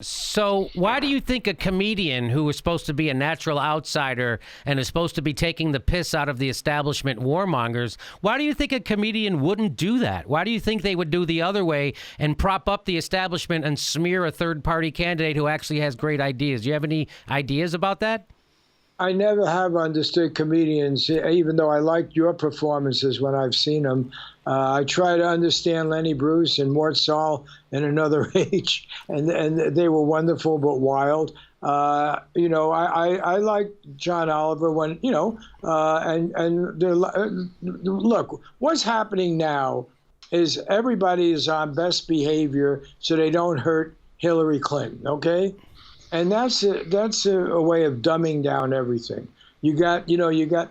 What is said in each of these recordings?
So why do you think a comedian who is supposed to be a natural outsider and is supposed to be taking the piss out of the establishment warmongers, why do you think a comedian wouldn't do that? Why do you think they would do the other way and prop up the establishment and smear a third-party candidate who actually has great ideas? Do you have any ideas about that? I never have understood comedians, even though I liked your performances when I've seen them. I try to understand Lenny Bruce and Mort Sahl in another age, and they were wonderful but wild. I like John Oliver when, look, what's happening now is everybody is on best behavior so they don't hurt Hillary Clinton, okay? And that's a way of dumbing down everything. You got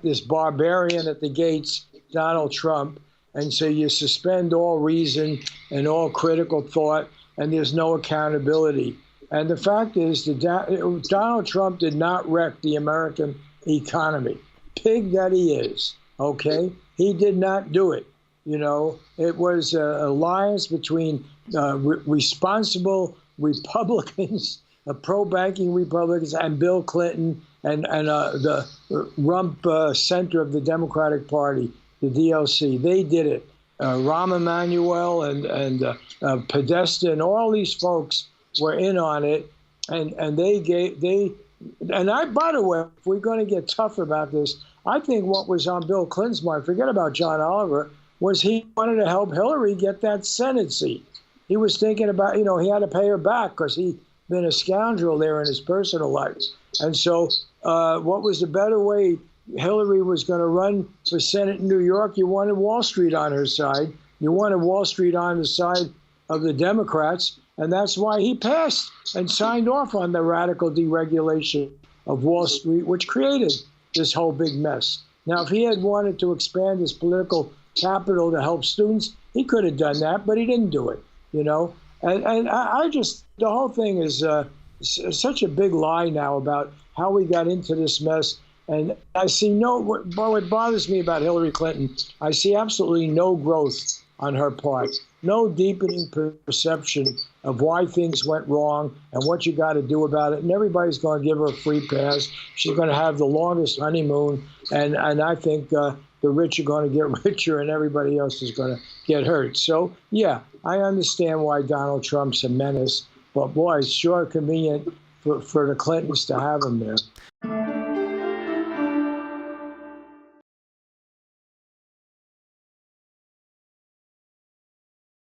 this barbarian at the gates, Donald Trump, and so you suspend all reason and all critical thought, and there's no accountability. And the fact is that Donald Trump did not wreck the American economy. Pig that he is, okay? He did not do it. It was an alliance between responsible Republicans, pro-banking Republicans, and Bill Clinton and the rump center of the Democratic Party, the DLC. They did it. Rahm Emanuel and Podesta and all these folks were in on it, and by the way, if we're going to get tough about this, I think what was on Bill Clinton's mind, forget about John Oliver, was he wanted to help Hillary get that Senate seat. He was thinking about, he had to pay her back because he'd been a scoundrel there in his personal life. And so what was the better way? Hillary was going to run for Senate in New York. You wanted Wall Street on her side. You wanted Wall Street on the side of the Democrats. And that's why he passed and signed off on the radical deregulation of Wall Street, which created this whole big mess. Now, if he had wanted to expand his political capital to help students, he could have done that, but he didn't do it, And I just, the whole thing is such a big lie now about how we got into this mess. And I see what bothers me about Hillary Clinton, I see absolutely no growth on her part, no deepening perception of why things went wrong and what you got to do about it. And everybody's going to give her a free pass. She's going to have the longest honeymoon. And I think the rich are going to get richer and everybody else is going to get hurt. So, yeah, I understand why Donald Trump's a menace. But, boy, it's sure convenient for the Clintons to have him there.